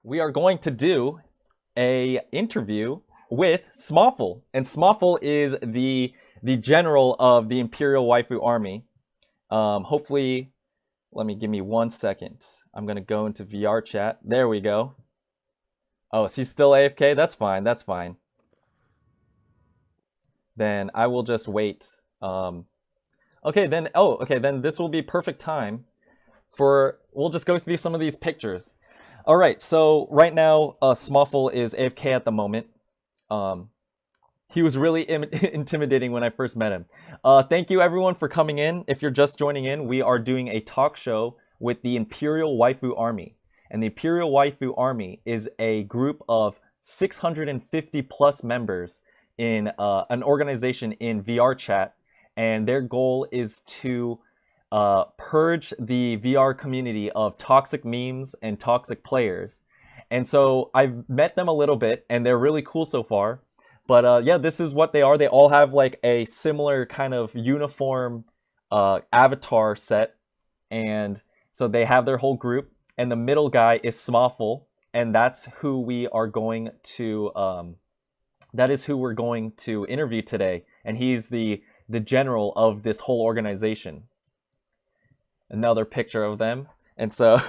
we are going to do a interview with Smoffle, and Smoffle is the general of the Imperial Waifu Army. Hopefully, give me 1 second. I'm gonna go into VRChat. There we go. Oh, is he still AFK? That's fine. That's fine. Then I will just wait. Okay, then. Oh, okay. Then this will be perfect time for. We'll just go through some of these pictures. All right. So right now, Smoffle is AFK at the moment. He was really intimidating when I first met him. Thank you everyone for coming in. If you're just joining in, we are doing a talk show with the Imperial Waifu Army. And the Imperial Waifu Army is a group of 650 plus members in an organization in VRChat. And their goal is to purge the VR community of toxic memes and toxic players. And so I've met them a little bit, and they're really cool so far. But yeah, this is what they are. They all have like a similar kind of uniform avatar set. And so they have their whole group. And the middle guy is Smoffle. And that's who we are going to we're going to interview today. And he's the general of this whole organization. Another picture of them. And so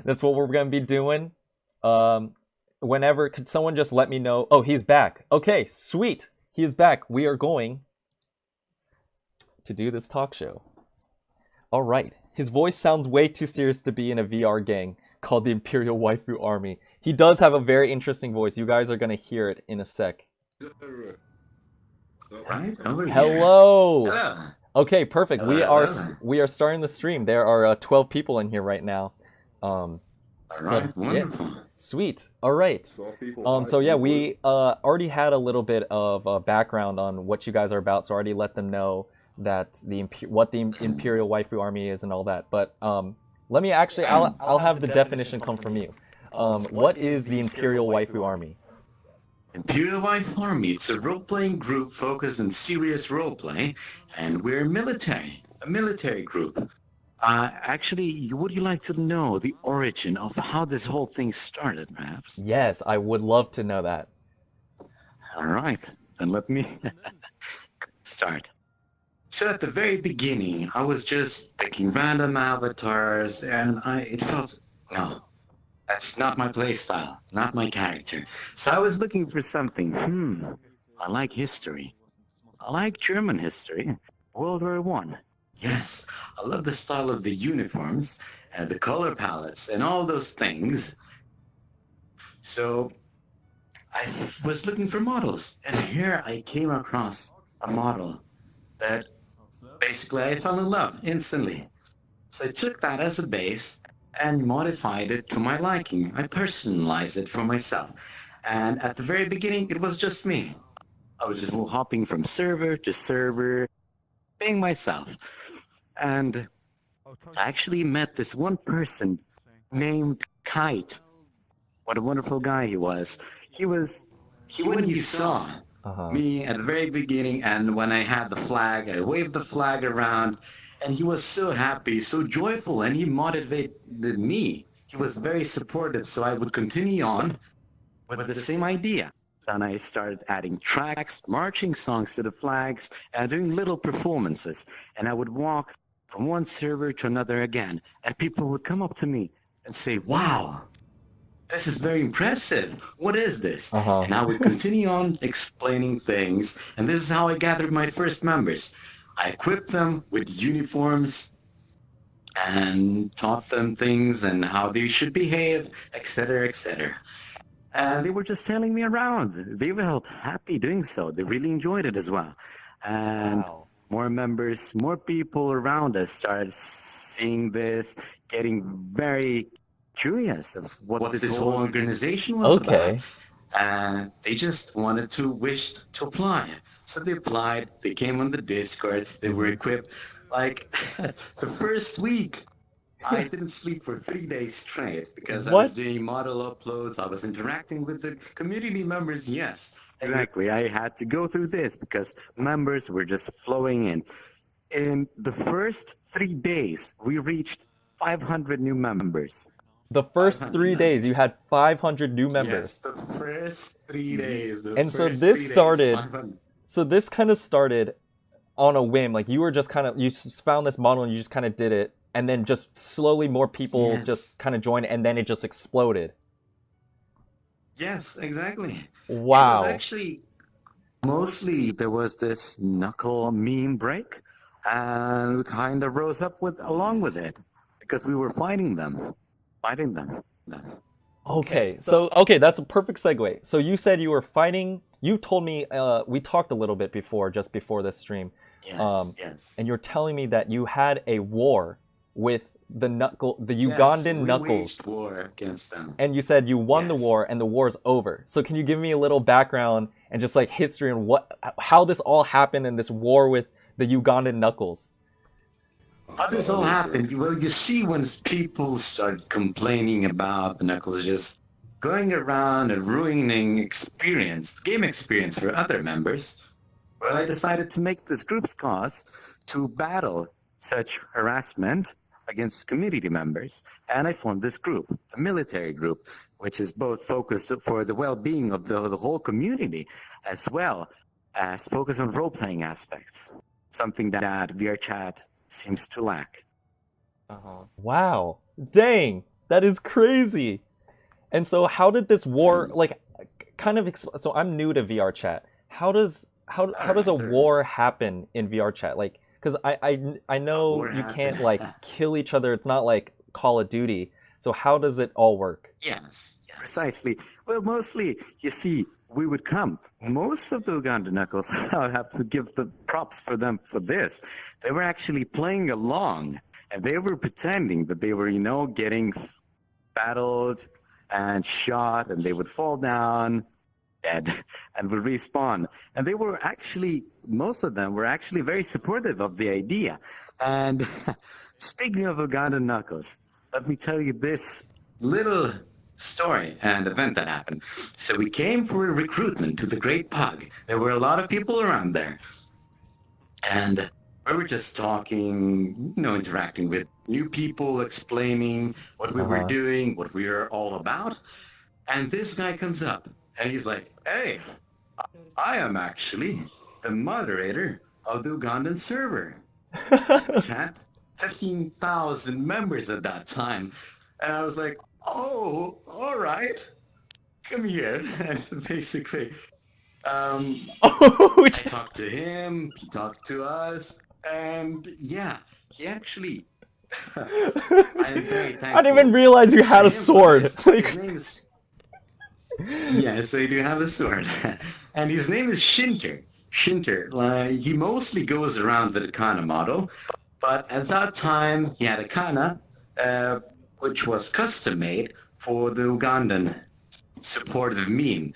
that's what we're going to be doing. Whenever, could someone just let me know? Oh, he's back. Okay, sweet. He is back. We are going to do this talk show. All right. His voice sounds way too serious to be in a VR gang called the Imperial Waifu Army. He does have a very interesting voice. You guys are going to hear it in a sec. Right? Hello. Hello. Okay, perfect. Hello. We are starting the stream. There are 12 people in here right now. All right, wonderful. Yeah, sweet. All right. So yeah, we already had a little bit of background on what you guys are about. So I already let them know that what the Imperial Waifu Army is and all that. But let me actually, I'll have the definition come from you. What is the Imperial Waifu Army? Imperial Waifu Army, it's a role-playing group focused on serious role-play, and we're a military group. Actually, would you like to know the origin of how this whole thing started, perhaps? Yes, I would love to know that. All right, then let me start. So at the very beginning, I was just picking random avatars, and it felt, no, that's not my playstyle, not my character. So I was looking for something. I like history. I like German history. World War I. Yes, I love the style of the uniforms and the color palettes and all those things. So I was looking for models, and here I came across a model that basically I fell in love instantly. So I took that as a base and modified it to my liking. I personalized it for myself. And at the very beginning, it was just me. I was just hopping from server to server, being myself. And I actually met this one person named Kite. What a wonderful guy he was. When he saw me at the very beginning, and when I had the flag, I waved the flag around, and he was so happy, so joyful, and he motivated me. He was very supportive, so I would continue on with the same idea. Then I started adding tracks, marching songs to the flags, and doing little performances. And I would walk from one server to another again, and people would come up to me and say, "Wow, this is very impressive. What is this?" And I would continue on explaining things, and this is how I gathered my first members. I equipped them with uniforms and taught them things and how they should behave, etc., etc. And they were just tailing me around. They felt happy doing so. They really enjoyed it as well. And more members, more people around us started seeing this, getting very curious of what this whole organization was about. And they just wanted to wish to apply. So they applied, they came on the Discord, they were equipped. Like, the first week, I didn't sleep for 3 days straight because I was doing model uploads, I was interacting with the community members, yes. Exactly, I had to go through this because members were just flowing in. In the first 3 days, we reached 500 new members. The first 3 days, you had 500 new Yes, members. the first 3 days. The And so first this 3 days. started, 500. so this kind of started on a whim. Like you were just kind of, found this model and you just kind of did it. And then just slowly more people Yes. just kind of joined and then it just exploded. Yes, exactly. It was Wow. actually mostly there was this knuckle meme break, and we kind of rose up along with it because we were fighting them. Okay, so that's a perfect segue. So you said you were fighting. You told me we talked a little bit before, just before this stream, Yes, yes. and you're telling me that you had a war with the Yes, Ugandan we knuckles, waged war against them. and you said you won the Yes. war and the war's over. So can you give me a little background and just like history and how this all happened in this war with the Ugandan knuckles? How this all happened? Well, you see, when people start complaining about the knuckles just going around and ruining game experience for other members, well, I decided to make this group's cause to battle such harassment against community members, and I formed this group, a military group, which is both focused for the well-being of the whole community, as well as focus on role-playing aspects, something that VRChat seems to lack. Wow, dang, that is crazy. And so how did this war like kind of so I'm new to VRChat. How does a war happen in VRChat? Like, because I know you can't like kill each other. It's not like Call of Duty. So how does it all work? Yes, precisely. Well, mostly, you see, we would come. Most of the Uganda Knuckles, I have to give the props for them for this. They were actually playing along, and they were pretending that they were, getting battled and shot, and they would fall down dead and would respawn. And they were actually, most of them were actually very supportive of the idea. And speaking of Uganda Knuckles, let me tell you this little story and event that happened. So we came for a recruitment to the Great Pug. There were a lot of people around there. And we were just talking, interacting with new people, explaining what we were doing, what we were all about. And this guy comes up and he's like, "Hey, I am actually the moderator of the Ugandan server." Chat, 15,000 members at that time. And I was like, "Oh, all right, come here." And basically, I talked to him, he talked to us, and yeah, he actually. I am very thankful. I didn't even realize you had a sword. His name is... Yes, I do have a sword. And his name is Shinter. He mostly goes around with a Kana model, but at that time he had a Kana, which was custom made for the Ugandan supportive meme.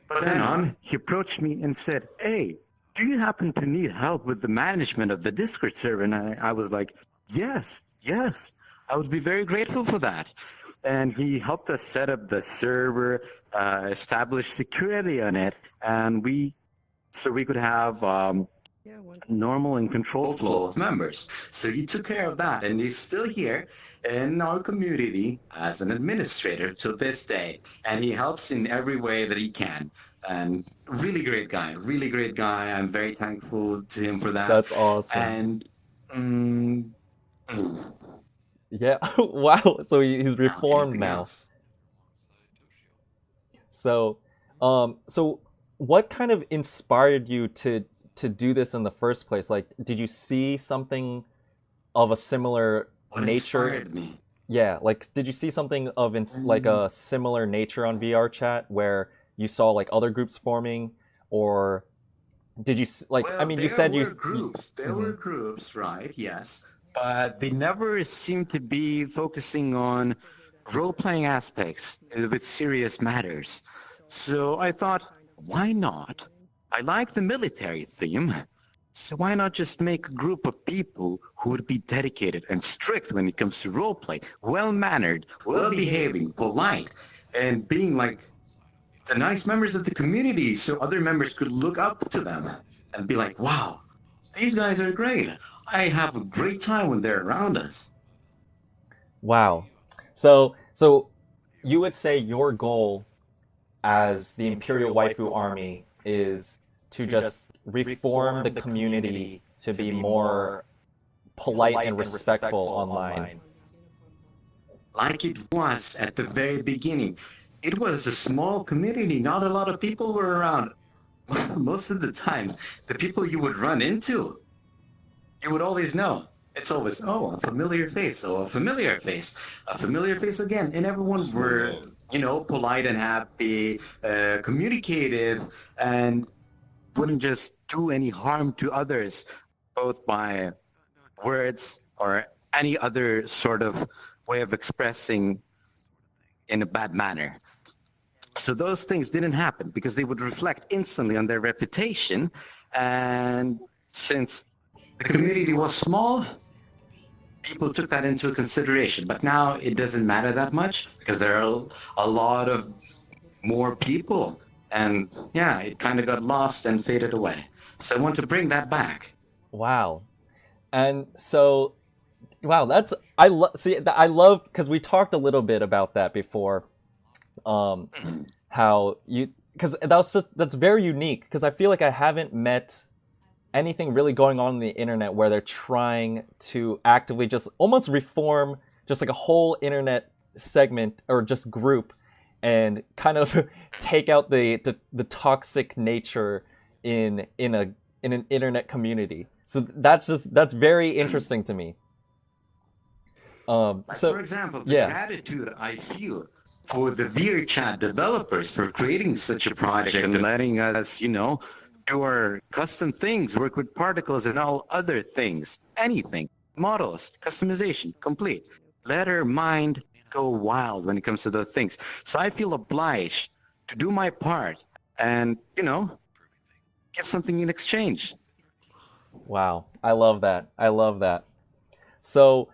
But then on, he approached me and said, "Hey, do you happen to need help with the management of the Discord server?" And I was like, yes, I would be very grateful for that. And he helped us set up the server, establish security on it, and so we could have normal and controlled flow of members. So he took care of that, and he's still here in our community as an administrator to this day, and he helps in every way that he can. And really great guy. I'm very thankful to him for that. That's awesome. And yeah, wow. So he's reformed now. Else. So, so what kind of inspired you to do this in the first place? Like, did you see something of a similar nature? Inspired me? Yeah, like, did you see something of like a similar nature on VRChat where you saw like other groups forming, or did you like? Well, I mean, you said groups. There were groups, right? Yes, but they never seemed to be focusing on role-playing aspects with serious matters. So I thought, why not? I like the military theme, so why not just make a group of people who would be dedicated and strict when it comes to roleplay, well-mannered, well-behaving, polite, and being like the nice members of the community, so other members could look up to them and be like, "Wow, these guys are great. I have a great time when they're around us." Wow. So So you would say your goal as the Imperial Waifu army is to just reform the community to be more polite and respectful online. Like it was at the very beginning. It was a small community, not a lot of people were around. Most of the time, the people you would run into, you would always know. It's always, oh, a familiar face, oh, a familiar face, a familiar face again. And everyone were, polite and happy, communicative, and wouldn't just do any harm to others, both by words or any other sort of way of expressing in a bad manner. So those things didn't happen because they would reflect instantly on their reputation. And since the community was small, people took that into consideration. But now it doesn't matter that much because there are a lot of more people. And yeah, it kind of got lost and faded away. So I want to bring that back. Wow. And so, wow, I love, because we talked a little bit about that before, how because that's very unique, because I feel like I haven't met anything really going on the internet where they're trying to actively just almost reform just like a whole internet segment or just group and kind of take out the toxic nature in an internet community. So that's very interesting to me. For example, the gratitude I feel for the VRChat developers for creating such a project and letting us, do our custom things, work with particles and all other things, anything, models, customization, complete. Let our mind go wild when it comes to those things. So I feel obliged to do my part and, give something in exchange. Wow, I love that. I love that. So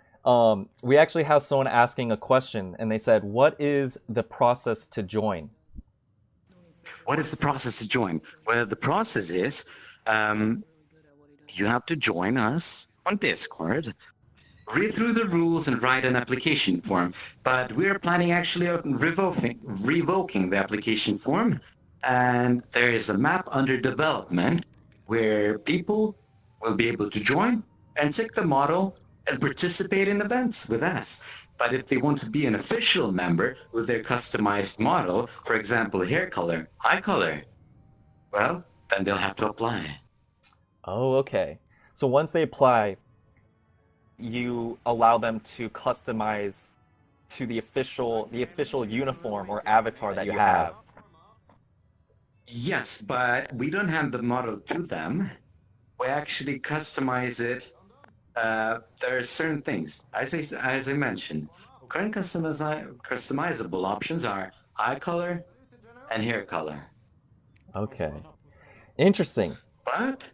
we actually have someone asking a question, and they said, what is the process to join? What is the process to join? Well, the process is you have to join us on Discord, read through the rules, and write an application form. But we're planning actually on revoking the application form, and there is a map under development where people will be able to join and check the model and participate in events with us. But if they want to be an official member with their customized model, for example, hair color, eye color, well, then they'll have to apply. Oh, okay. So once they apply, you allow them to customize to the official uniform or avatar that you have. Yes, but we don't hand the model to them. We actually customize it. There are certain things, as I mentioned, current customizable options are eye color and hair color. Okay. Interesting. But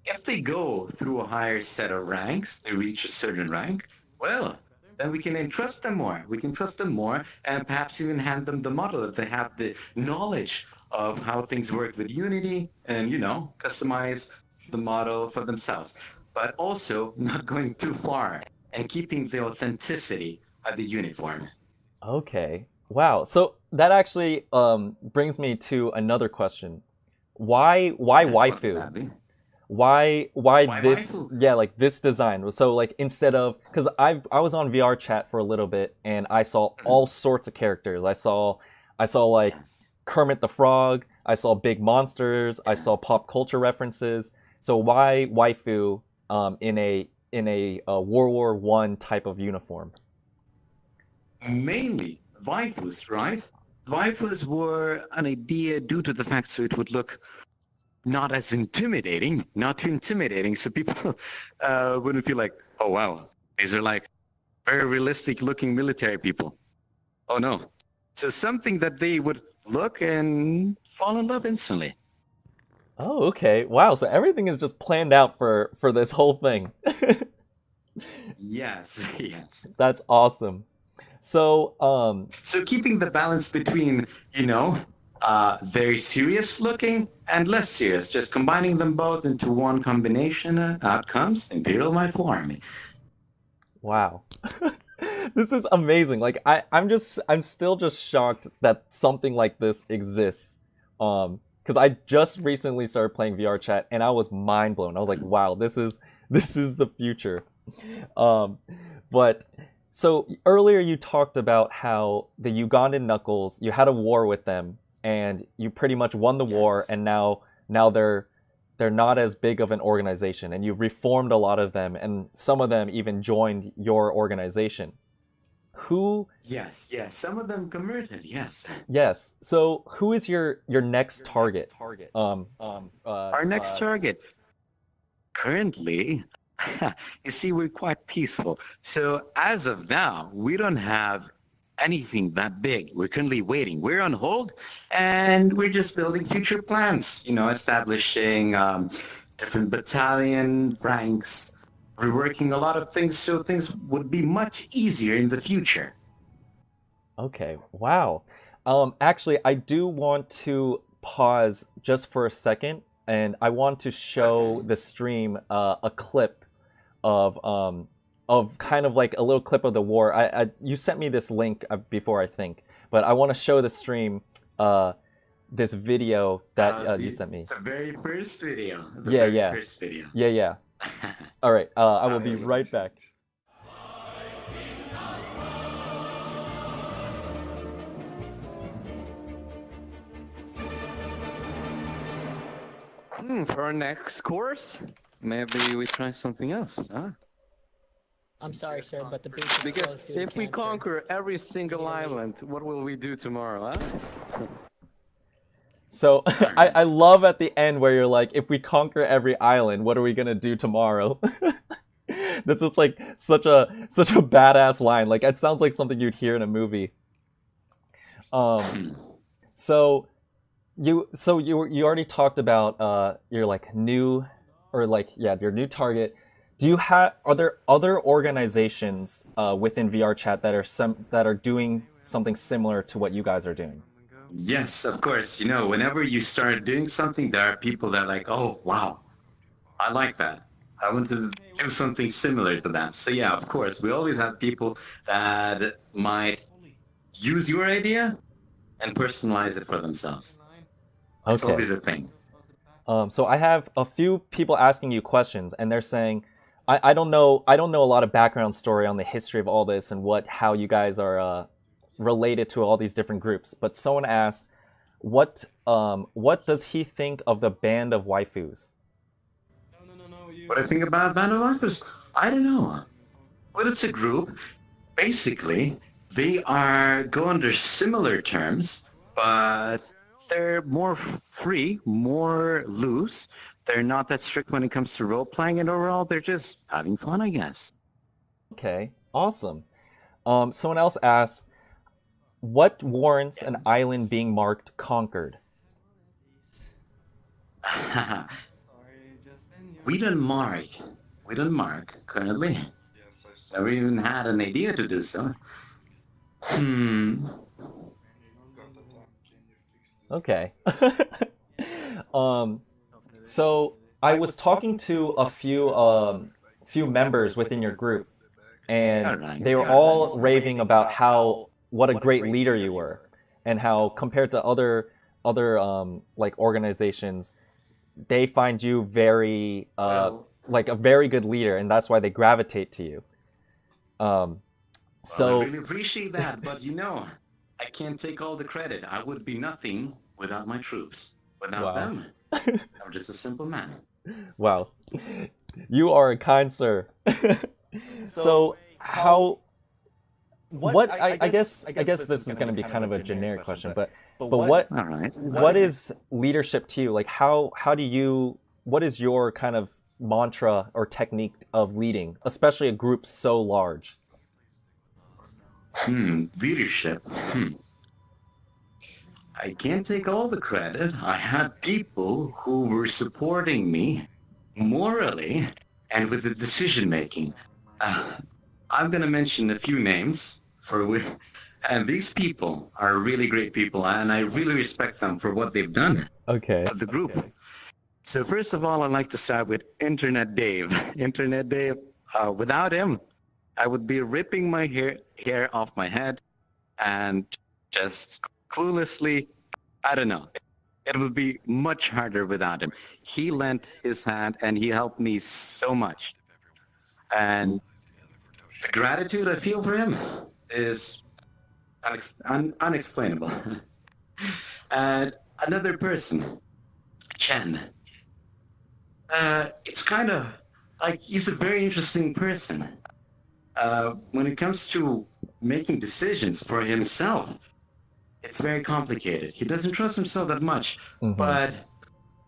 if they go through a higher set of ranks, they reach a certain rank, well, then we can entrust them more. We can trust them more and perhaps even hand them the model if they have the knowledge of how things work with Unity and, customize the model for themselves. But also not going too far and keeping the authenticity of the uniform. Okay. Wow. So that actually brings me to another question. Why waifu? Why this? Waifu? Yeah, like this design. So like instead of, because I was on VRChat for a little bit and I saw all sorts of characters. I saw like Kermit the Frog. I saw big monsters. I saw pop culture references. So why waifu? In a World War I type of uniform? Mainly waifus, right? Waifus were an idea due to the fact so it would look not as intimidating, not too intimidating, so people wouldn't feel like, oh wow, these are like very realistic looking military people. Oh no. So something that they would look and fall in love instantly. Oh, okay. Wow, so everything is just planned out for this whole thing. Yes. That's awesome. So, So keeping the balance between, very serious looking and less serious, just combining them both into one combination, out comes Imperial Waifu Army. wow. This is amazing. Like I'm still just shocked that something like this exists. Because I just recently started playing VRChat and I was mind blown. I was like, wow, this is the future. Um, but so earlier you talked about how the Ugandan Knuckles, you had a war with them and you pretty much won the war, and now they're not as big of an organization, and you've reformed a lot of them, and some of them even joined your organization. Who Yes, yes. Some of them converted, yes. Yes. So who is your next target? Our next target, currently, you see, we're quite peaceful. So as of now, we don't have anything that big. We're currently waiting. We're on hold, and we're just building future plans. Establishing different battalion ranks, reworking a lot of things so things would be much easier in the future. Okay. Wow. Actually, I do want to pause just for a second, and I want to show the stream a clip of kind of like a little clip of the war. You sent me this link before, I think, but I want to show the stream this video that you sent me. The very first video. First video. Yeah. All right. I will be right back. For our next course, maybe we try something else, huh? I'm sorry, sir, but the beach is Because closed due to if we cancer. conquer every single island, what will we do tomorrow, huh? So I love at the end where you're like, if we conquer every island, what are we gonna do tomorrow? That's just like such a badass line. Like it sounds like something you'd hear in a movie. So you already talked about your like new, or like your new target. Are there other organizations within VRChat that are doing something similar to what you guys are doing? Yes, of course. Whenever you start doing something, there are people that are like, oh, wow, I like that. I want to do something similar to that. So yeah, of course, we always have people that might use your idea and personalize it for themselves. That's always a thing. So I have a few people asking you questions, and they're saying, I don't know a lot of background story on the history of all this and how you guys are related to all these different groups. But someone asked, what does he think of the Band of Waifus? What I think about Band of Waifus? I don't know. But it's a group. Basically, they go under similar terms, but they're more free, more loose. They're not that strict when it comes to role-playing, and overall, they're just having fun, I guess. Okay, awesome. Someone else asked, what warrants an island being marked conquered? We don't mark currently. Never even had an idea to do so. Okay. So I was talking to a few members within your group, and they were all raving about what a great leader you were, and how compared to other like organizations, they find you very like a very good leader, and that's why they gravitate to you. I really appreciate that, but I can't take all the credit. I would be nothing without my troops. Without them, I'm just a simple man. Wow, you are a kind sir. So I guess this is going to be kind of a generic question, but what is leadership to you? Like what is your kind of mantra or technique of leading, especially a group so large? Leadership. I can't take all the credit. I had people who were supporting me morally and with the decision making. I'm going to mention a few names and these people are really great people, and I really respect them for what they've done. Okay. The group. Okay. So first of all, I'd like to start with Internet Dave. Internet Dave, without him, I would be ripping my hair off my head and just cluelessly, I don't know. It would be much harder without him. He lent his hand and he helped me so much. And the gratitude I feel for him is unexplainable. And another person, Chen. It's kind of like he's a very interesting person. When it comes to making decisions for himself, it's very complicated. He doesn't trust himself that much, but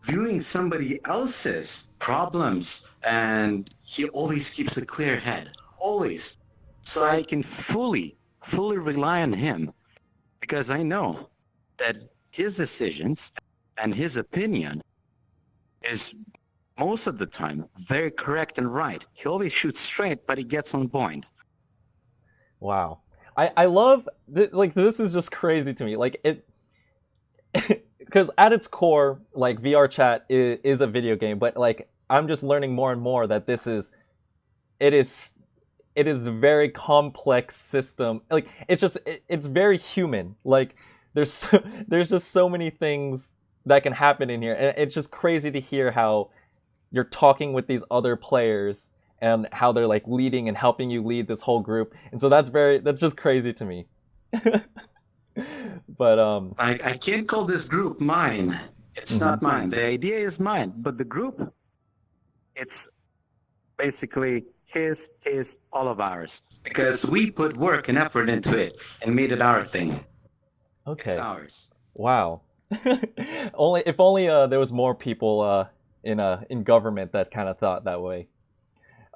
viewing somebody else's problems, and he always keeps a clear head, always. So I can fully rely on him, because I know that his decisions and his opinion is most of the time very correct and right. He always shoots straight, but he gets on point. Wow. I love like this is just crazy to me. Like it because at its core, like VRChat is a video game, but like I'm just learning more and more that it is a very complex system. Like it's very human. Like there's just so many things that can happen in here, and it's just crazy to hear how you're talking with these other players and how they're like leading and helping you lead this whole group. And so that's just crazy to me. But I can't call this group mine. It's not mine. The idea is mine, but the group, it's basically his, all of ours. Because we put work and effort into it and made it our thing. Okay. It's ours. Wow. If only there was more people in government that kind of thought that way.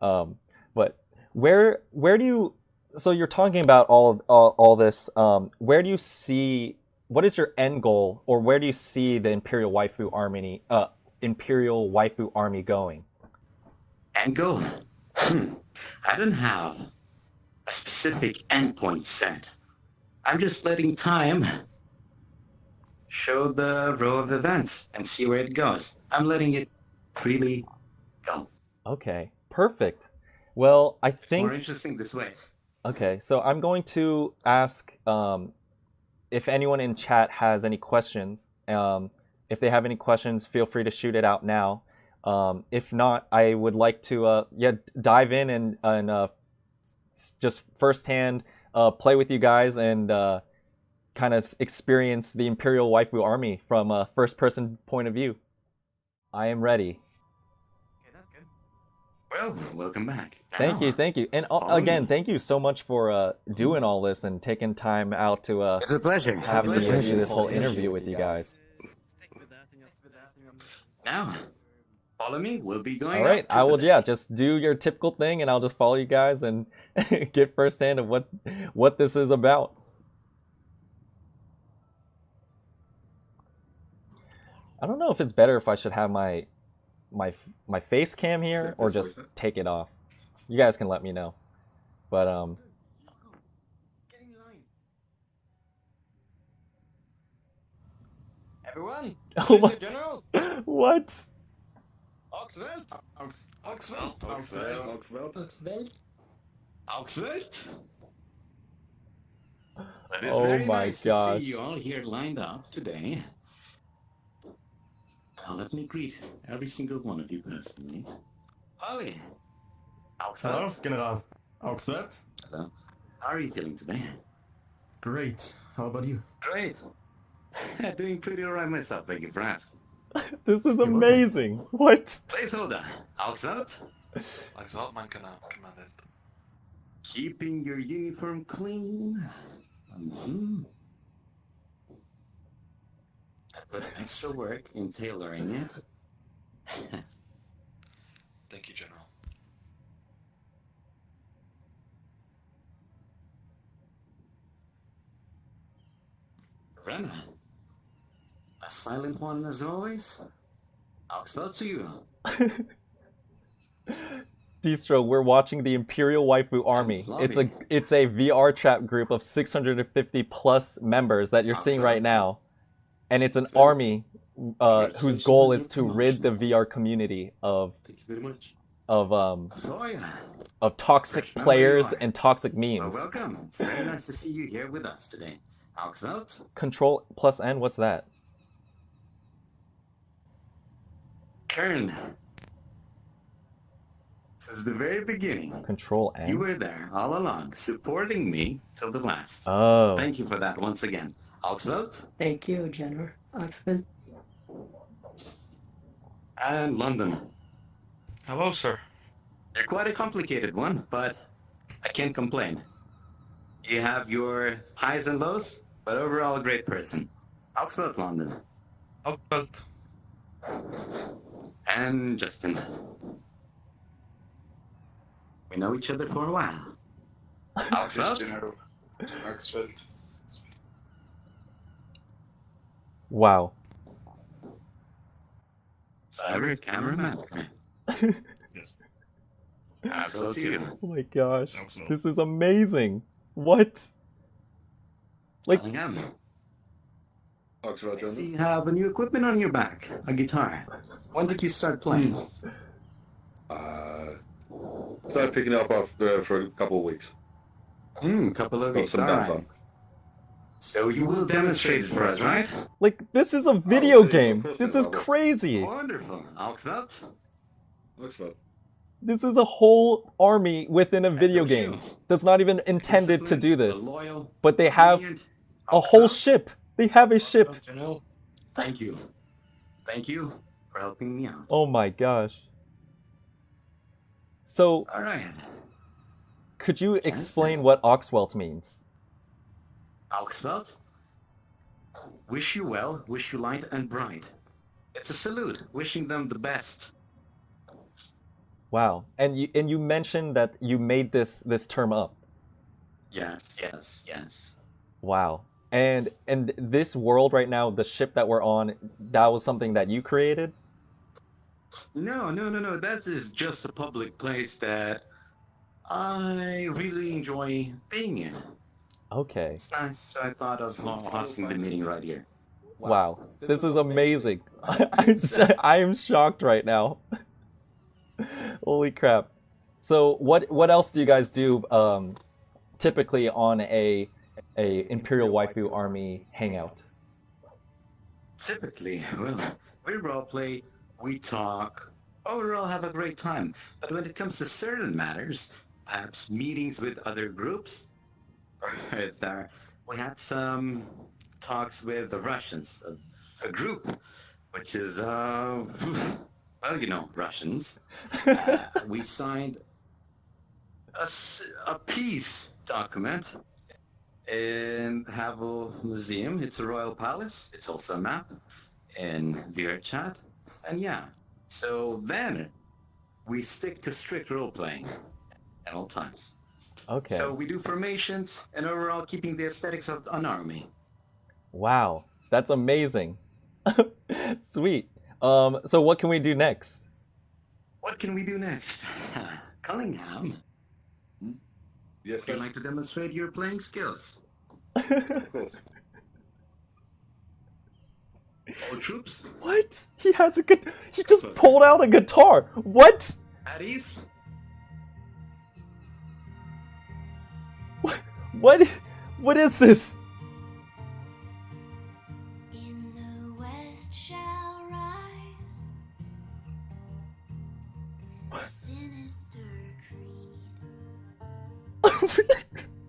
But where do you? So you're talking about all this. Where do you see? What is your end goal, or where do you see the Imperial Waifu army going? End goal? I don't have a specific endpoint set. I'm just letting time show the row of events and see where it goes. I'm letting it freely go. Okay, perfect. Well, I think it's more interesting this way. Okay, so I'm going to ask if anyone in chat has any questions. If they have any questions, feel free to shoot it out now. If not, I would like to dive in and just firsthand play with you guys and kind of experience the Imperial Waifu army from a first-person point of view. I am ready. Okay, that's good. Well, welcome back. Thank you. And again, thank you so much for doing all this and taking time out to it's a pleasure. Having me do this whole interview with you guys. Now, follow me. We'll be going. All right, I will. Yeah, just do your typical thing, and I'll just follow you guys and get firsthand of what this is about. I don't know if it's better if I should have my face cam here or just take it off. You guys can let me know. But Get in line. Everyone, oh my, General. what? Auxveld. Oh my gosh. To see you all here lined up today. Now let me greet every single one of you personally. Holly. Hello, General. Auxveld. Hello. How are you feeling today? Great. How about you? Great. Doing pretty alright myself, thank you for asking. This is amazing. What? Placeholder. Auxveld. Auxveld, man commandant. Keeping your uniform clean. I put extra work in tailoring it. Thank you, General. Renna. A silent one as always. Auxveld to you. Distro, we're watching the Imperial Waifu army. It's a VRChat group of 650 plus members that you're seeing right now. And it's an army whose goal is to rid the VR community of Thank you very much. Oh yeah. of toxic Fresh, players you are. and toxic Well, memes. welcome. It's very nice to see you here with us today. Oxford? Control plus N, what's that? Kern. Since the very beginning, Control you N? were there all along, supporting me till the last. Oh. Thank you for that once again. Oxford? Thank you, General Oxford. And London. Hello, sir. You're quite a complicated one, but I can't complain. You have your highs and lows, but overall a great person. Oxford, London. Outbelt. And Justin. We know each other for a while. Oxford? General. Oxford. Wow. Cyber cameraman. Yes. Oxford too. Oh my gosh. Absolutely. This is amazing. What? Like, Bellingham. Oxford, I see you have a new equipment on your back, a guitar. When did you start playing? Started picking it up after for a couple of weeks. Couple of Got weeks, some alright. downtime. So you will demonstrate it for us, right? like this is a video yeah, game. of course This I is will. crazy. Wonderful. Oxford? Oxford. This is a whole army within a video goes game. you. That's not even intended to Disciplined, do a this. loyal, But they have obedient a whole Oxford? ship. They have a ship. General. Thank you. Thank you for helping me out. Oh my gosh. So, Alright. could you explain what Oxwelt means? Oxford? Wish you well, wish you light and bright. It's a salute, wishing them the best. Wow. And you mentioned that you made this term up. Yes, yes, yes. Wow. And this world right now, the ship that we're on, that was something that you created? No. That is just a public place that I really enjoy being in. Okay. It's nice, so I thought of hosting the meeting right here. Wow. This is amazing. I am shocked right now. Holy crap. So what else do you guys do typically on a Imperial Waifu army hangout? Typically, well, we roleplay, we talk, overall have a great time. But when it comes to certain matters, perhaps meetings with other groups, we had some talks with the Russians, a group, which is, well, you know, Russians. We signed a peace document in Havel Museum. It's a royal palace. It's also a map in VRChat. And yeah, so then we stick to strict role playing at all times. Okay. So we do formations and overall keeping the aesthetics of an army. Wow. That's amazing. Sweet. So what can we do next? What can we do next? Cunningham, Yes, would you like to demonstrate your playing skills? of course. All troops, What? He has a good. He just pulled out a guitar. What? at ease. What is this? In the west shall rise a sinister creed.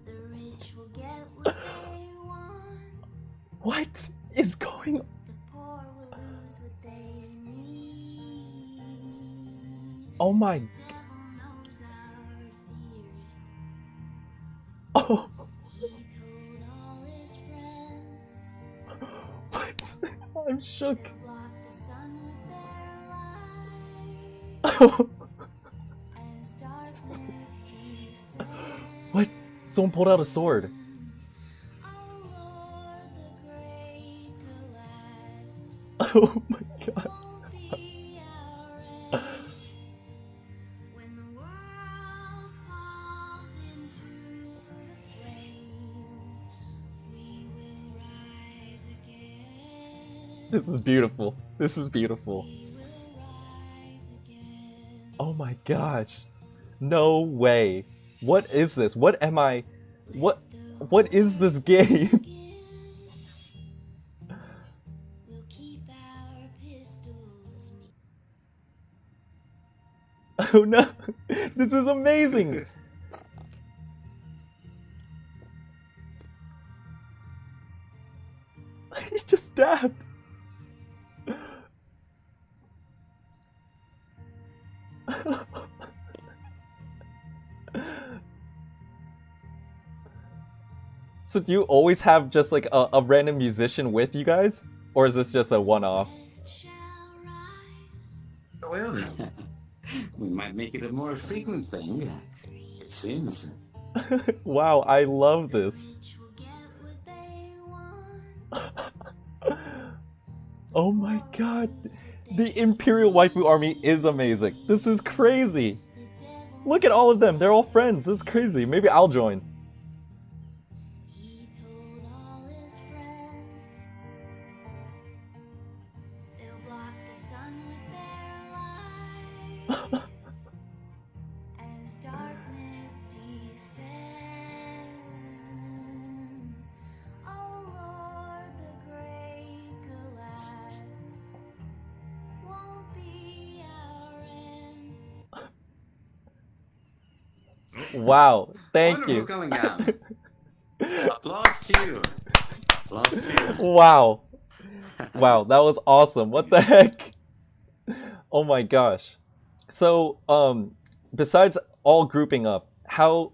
The rich will get what they want. What is going on? The poor will lose what they need. Oh my. The devil knows our fears. Oh. He told all his friends What? I'm shook. to block the sun with their light. As darkness descends. What? Someone pulled out a sword. Oh Lord, the great collapse Oh my god. won't be our end. When the world falls into the flames, we will rise again. This is beautiful. This is beautiful. We will rise again. Oh Oh my gosh. No way. What is this? What am I? What is this game? We'll keep our pistols neat. Oh no. This is amazing. He's just stabbed. So do you always have just like a random musician with you guys? Or is this just a one-off? West shall rise. Well, we might make it a more frequent thing. It seems. Wow, I love this. Rich will get what they want. Oh my god. The Imperial Waifu army is amazing. This is crazy. The devil, Look at all of them. They're all friends. This is crazy. Maybe I'll join. he told all his friends. They'll block the sun with their light. As darkness descends. Oh Lord, the great collapse won't be our end. Wow. Thank Wonderful you. going down. Applause to you. Applause to you. Wow. Wow, that was awesome. What the heck? Oh my gosh. So, besides all grouping up, how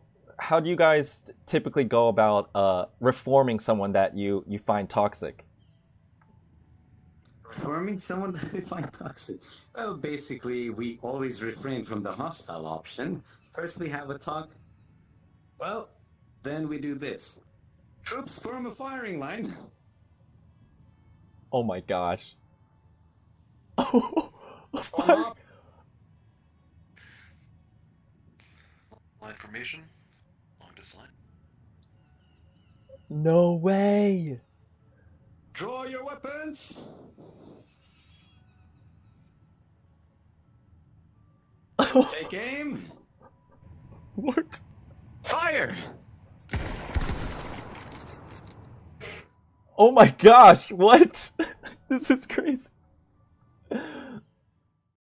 do you guys typically go about reforming someone that you find toxic? Reforming someone that we find toxic. Well, basically, we always refrain from the hostile option. Firstly, have a talk. Well, then we do this. Troops form a firing line. Oh my gosh. Oh, Form fire. up. Line formation. Longest line. No way. Draw your weapons. Take aim. What? Fire. Oh my gosh, what? This is crazy.